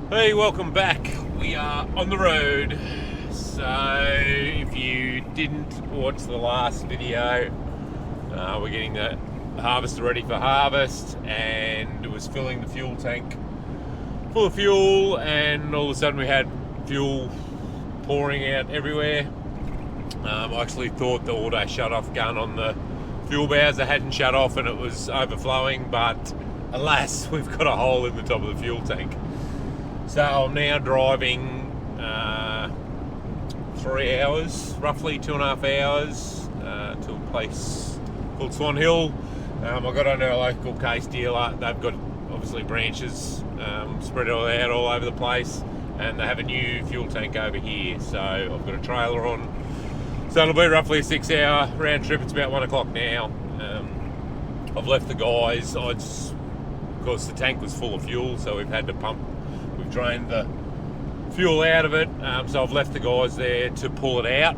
Hey, welcome back. We are on the road. So, if you didn't watch the last video, we're getting the harvester ready for harvest, and it was filling the fuel tank full of fuel, and all of a sudden we had fuel pouring out everywhere. I actually thought the auto shut-off gun on the fuel bowser hadn't shut off and it was overflowing, but alas, we've got a hole in the top of the fuel tank. So I'm now driving 3 hours, roughly 2.5 hours, to a place called Swan Hill. I got onto a local case dealer. They've got obviously branches spread all out all over the place, and they have a new fuel tank over here. So I've got a trailer on. So it'll be roughly a 6-hour round trip. It's about 1 o'clock now. I've left the guys. Of course, the tank was full of fuel, so we've had to pump. We've drained the fuel out of it, so I've left the guys there to pull it out,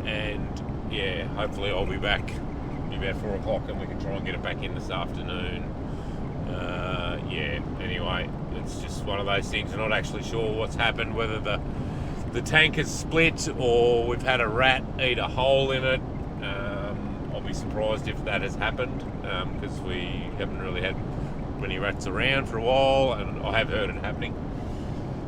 and yeah, hopefully I'll be back about 4 o'clock and we can try and get it back in this afternoon. Anyway, it's just one of those things. I'm not actually sure what's happened, whether the tank has split or we've had a rat eat a hole in it. I'll be surprised if that has happened, because we haven't really had many rats around for a while, and I have heard it happening.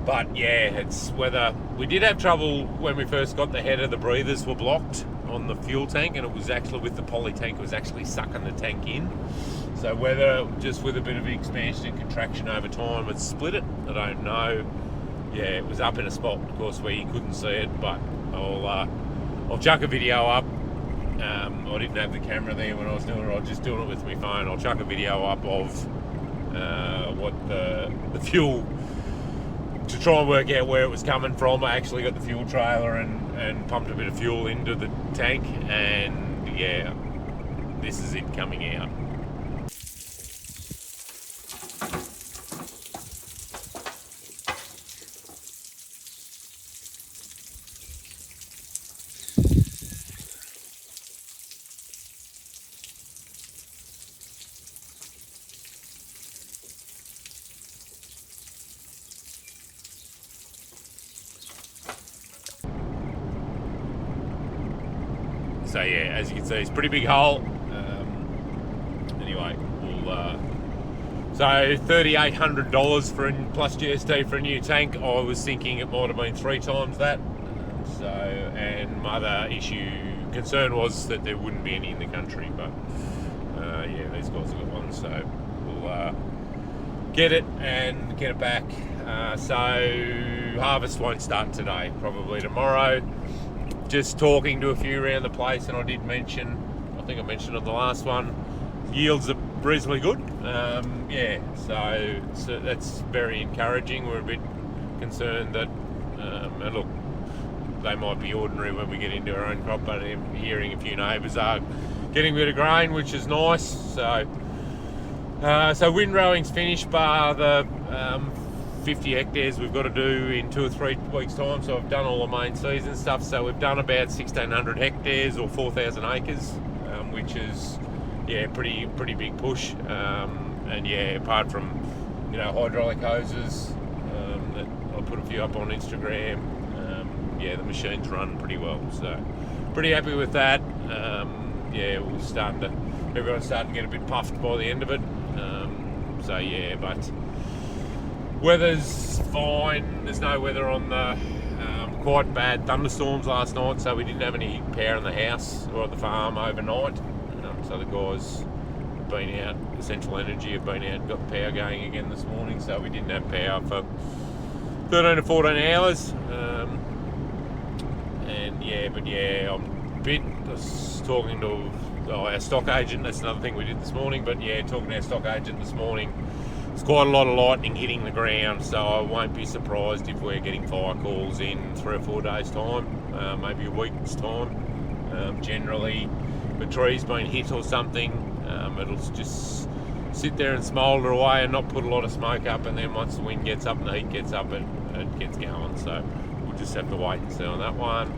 But yeah, it's whether we did have trouble when we first got the head of the breathers were blocked on the fuel tank, and it was actually with the poly tank, it was actually sucking the tank in. So whether just with a bit of expansion and contraction over time it's split it, I don't know. Yeah, it was up in a spot, of course, where you couldn't see it, but I'll chuck a video up. I didn't have the camera there when I was doing it. I was just doing it with my phone. I'll chuck a video up of what the fuel, to try and work out where it was coming from. I actually got the fuel trailer and pumped a bit of fuel into the tank, and yeah, this is it coming out. So yeah, as you can see, it's a pretty big hole. Anyway, so $3,800 for plus GST for a new tank. I was thinking it might have been 3 times that. And my other concern was that there wouldn't be any in the country, but yeah, these guys have got one, so we'll get it and get it back. So harvest won't start today, probably tomorrow. Just talking to a few around the place, and I think I mentioned on the last one, yields are reasonably good. So that's very encouraging. We're a bit concerned that, and look, they might be ordinary when we get into our own crop, but I'm hearing a few neighbours are getting a bit of grain, which is nice. So windrowing's finished, bar the 50 hectares we've got to do in 2 or 3 weeks' time. So I've done all the main season stuff. So we've done about 1,600 hectares or 4,000 acres, which is pretty big push. And yeah, apart from hydraulic hoses, that I'll put a few up on Instagram. The machines run pretty well. So pretty happy with that. Everyone's starting to get a bit puffed by the end of it. But weather's fine. There's no weather on the quite bad thunderstorms last night, so we didn't have any power in the house or at the farm overnight. So the guys have been out, Essential Energy have been out and got the power going again this morning, so we didn't have power for 13 to 14 hours. I was talking to our stock agent. That's another thing we did this morning, but yeah, talking to our stock agent this morning, there's quite a lot of lightning hitting the ground, so I won't be surprised if we're getting fire calls in 3 or 4 days' time, maybe a week's time. Generally, if a tree's been hit or something, it'll just sit there and smoulder away and not put a lot of smoke up, and then once the wind gets up and the heat gets up, it gets going. So we'll just have to wait and see on that one.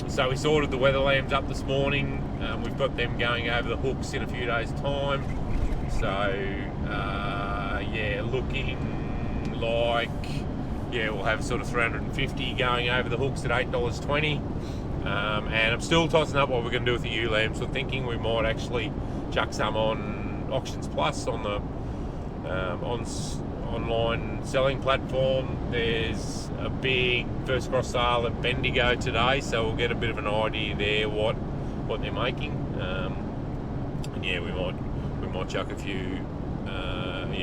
So we sorted the weather lambs up this morning. We've got them going over the hooks in a few days' time. So looking like, yeah, we'll have sort of 350 going over the hooks at $8.20. And I'm still tossing up what we're going to do with the ewe-lamb. So thinking we might actually chuck some on Auctions Plus on the online selling platform. There's a big first cross sale at Bendigo today, so we'll get a bit of an idea there what they're making. And yeah, we might chuck a few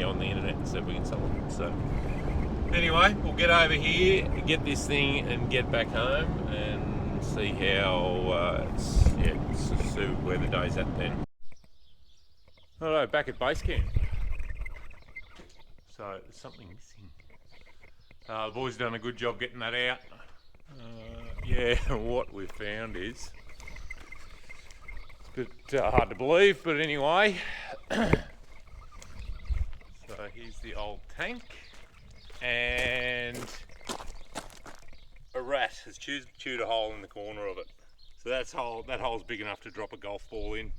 on the internet and see if we can sell them. So anyway, we'll get over here, get this thing, and get back home and see how see where the day's at then. Hello, back at base camp. So there's something missing. The boys done a good job getting that out. Yeah, what we've found is it's a bit hard to believe, but anyway. So here's the old tank, and a rat has chewed a hole in the corner of it. So that hole's big enough to drop a golf ball in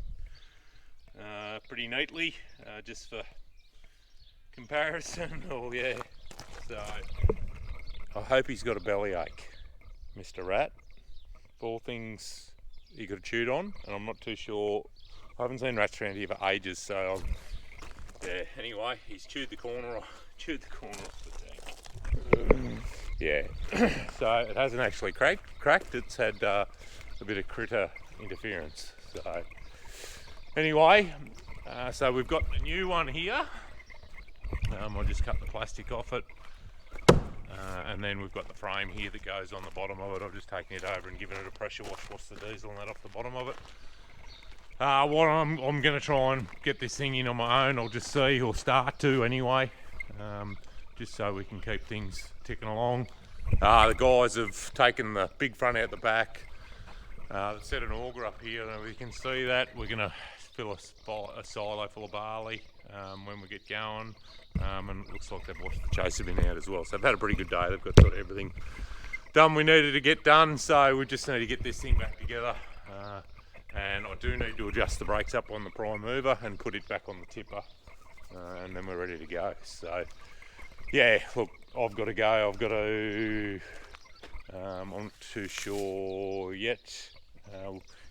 pretty neatly, just for comparison. Oh yeah, so I hope he's got a bellyache, Mr. Rat. All things he could have chewed on, and I'm not too sure. I haven't seen rats around here for ages, so yeah. Anyway, he's chewed the corner off the tank. Yeah, so it hasn't actually cracked. It's had a bit of critter interference. So anyway, so we've got a new one here. I'll just cut the plastic off it, and then we've got the frame here that goes on the bottom of it. I've just taken it over and given it a pressure wash the diesel and that off the bottom of it. What I'm going to try and get this thing in on my own. I'll just see, or start to anyway, just so we can keep things ticking along. The guys have taken the big front out the back. They've set an auger up here, and we can see that. We're going to fill a silo full of barley when we get going, and it looks like they've washed the chaser bin out as well. So they've had a pretty good day. They've got sort of everything done we needed to get done, so we just need to get this thing back together. And I do need to adjust the brakes up on the prime mover and put it back on the tipper, and then we're ready to go. So yeah, look, I've got to go. I'm not too sure yet.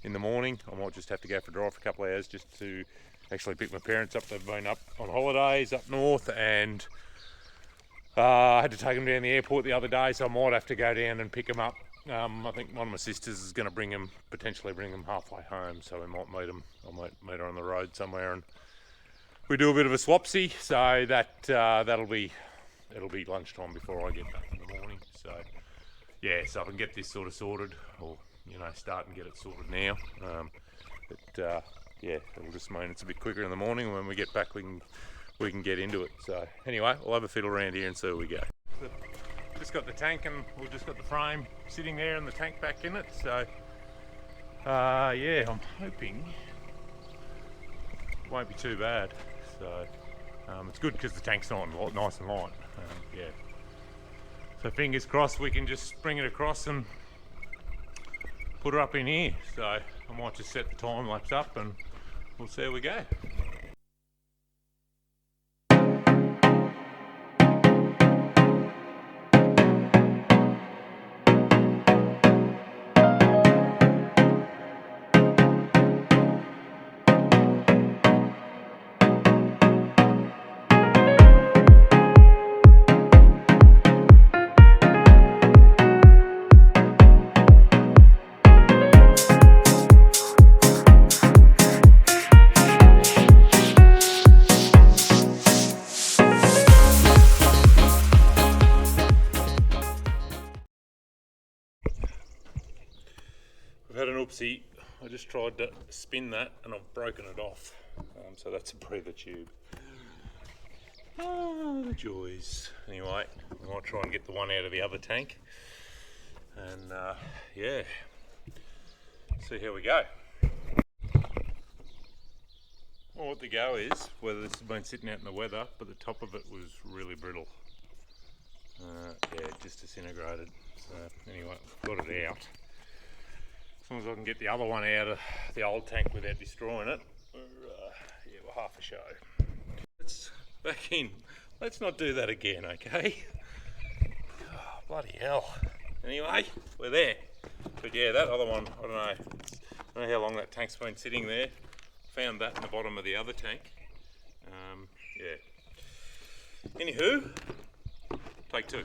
In the morning, I might just have to go for a drive for a couple of hours just to actually pick my parents up. They've been up on holidays up north, and I had to take them down the airport the other day, so I might have to go down and pick them up. I think one of my sisters is going to potentially bring them halfway home, so we might meet them. I might meet her on the road somewhere, and we do a bit of a swapsy. So it'll be lunchtime before I get back in the morning. So yeah, so I can get this sort of sorted, or start and get it sorted now. Yeah, it'll just mean it's a bit quicker in the morning. When we get back, we can get into it. So anyway, we'll have a fiddle around here and see where we go. Just got the tank, and we've just got the frame sitting there and the tank back in it. So yeah, I'm hoping it won't be too bad. So it's good because the tank's nice and light. Yeah. So fingers crossed we can just bring it across and put her up in here. So I might just set the time lapse up and we'll see how we go. I've had an oopsie. I just tried to spin that and I've broken it off. So that's a breather tube. Oh, the joys. Anyway, I might try and get the one out of the other tank. And yeah, see how we go. Well, what the go is, whether this has been sitting out in the weather, but the top of it was really brittle. Yeah, it just disintegrated. So anyway, I've got it out. As long as I can get the other one out of the old tank without destroying it, we're half a show. It's back in. let's not do that again, okay? Oh, bloody hell. Anyway, we're there. But yeah, that other one, I don't know how long that tank's been sitting there. Found that in the bottom of the other tank. Yeah. Anywho, take two.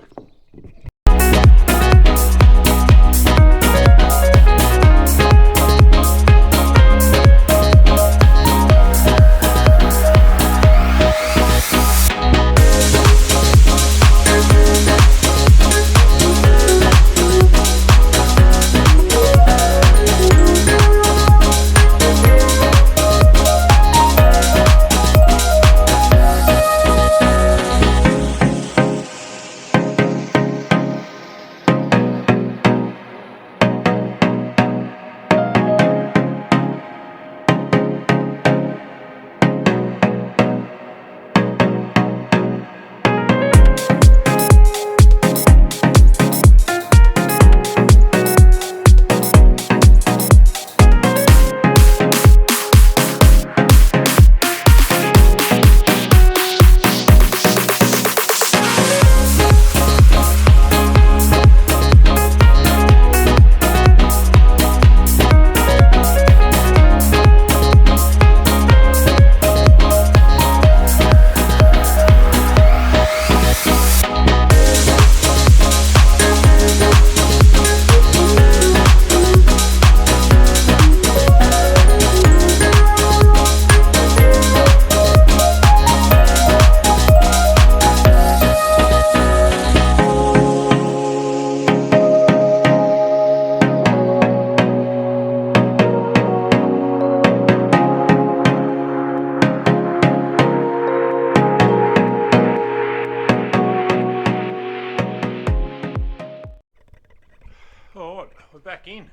Alright, we're back in.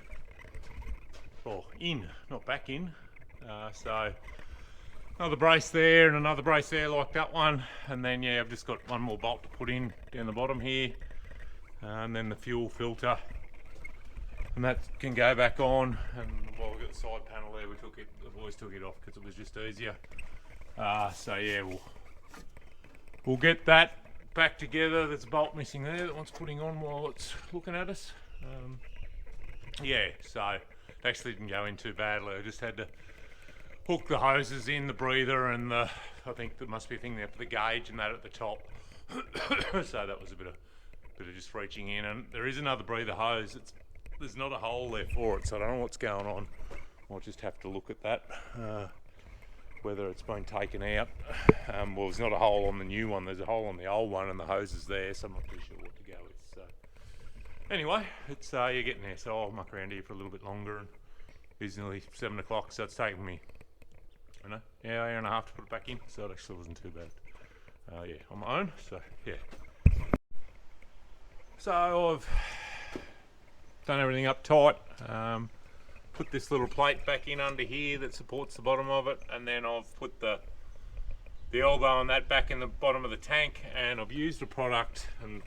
Or in, not back in. So another brace there and another brace there like that one. And then yeah, I've just got one more bolt to put in down the bottom here. And then the fuel filter. And that can go back on. And well, we've got the side panel there, the boys took it off because it was just easier. So yeah, we'll get that back together. There's a bolt missing there that one's putting on while it's looking at us. Yeah, so it actually didn't go in too badly. I just had to hook the hoses in, the breather, and I think there must be a thing there for the gauge and that at the top. So that was a bit of just reaching in, and there is another breather hose. There's not a hole there for it, so I don't know what's going on. I'll just have to look at that, whether it's been taken out. Well, there's not a hole on the new one. There's a hole on the old one, and the hose is there, so I'm not too sure what to go with. So anyway, it's you're getting there, so I'll muck around here for a little bit longer, and it's nearly 7 o'clock, so it's taken me, I don't know, hour and a half to put it back in, so it actually wasn't too bad. Yeah, on my own, so yeah. So I've done everything up tight, put this little plate back in under here that supports the bottom of it, and then I've put the elbow on that back in the bottom of the tank, and I've used a product, and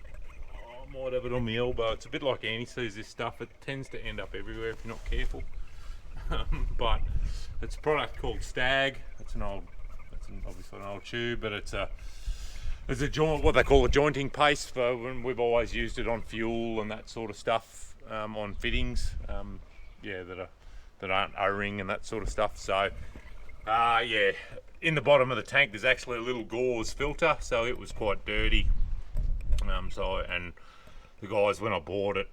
I might have it on the elbow. It's a bit like anti-seize, this stuff. It tends to end up everywhere if you're not careful. But it's a product called Stag. Obviously an old tube, but it's a joint, what they call a jointing paste. For when we've always used it on fuel and that sort of stuff, on fittings, yeah, that aren't O-ring and that sort of stuff. So yeah, in the bottom of the tank there's actually a little gauze filter, so it was quite dirty. And the guys, when I bought it,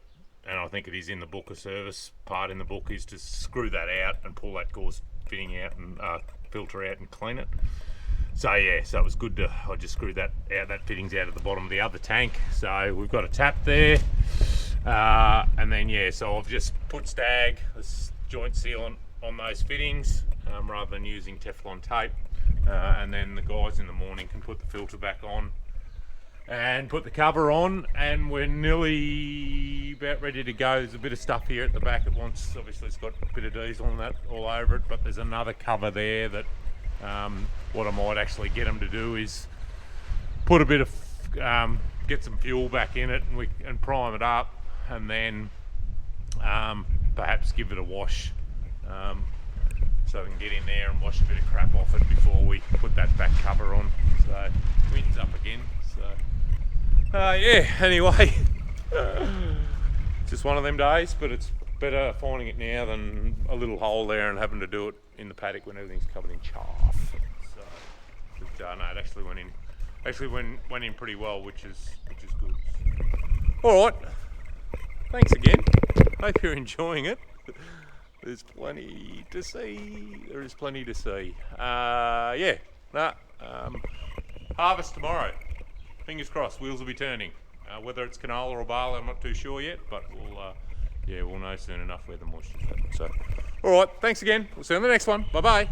and I think it is in the book, a service part in the book is to screw that out and pull that gauze fitting out and filter out and clean it. So yeah, so it was good I just screwed that out, that fitting's out of the bottom of the other tank. So we've got a tap there, and then yeah, so I've just put Stag, this joint sealant on those fittings, rather than using Teflon tape, and then the guys in the morning can put the filter back on and put the cover on, and we're nearly about ready to go. There's a bit of stuff here at the back. Obviously it's got a bit of diesel and that all over it, but there's another cover there that what I might actually get them to do is put a bit of get some fuel back in it, and prime it up, and then perhaps give it a wash, so we can get in there and wash a bit of crap off it before we put that back cover on. So wind's up again. Yeah, anyway. Just one of them days, but it's better finding it now than a little hole there and having to do it in the paddock when everything's covered in chaff. So, but, no, it actually went in pretty well, which is good. All right, thanks again. Hope you're enjoying it. There's plenty to see. There is plenty to see. Harvest tomorrow. Fingers crossed. Wheels will be turning. Whether it's canola or barley, I'm not too sure yet, but we'll know soon enough where the moisture's at. So, all right. Thanks again. We'll see you on the next one. Bye bye.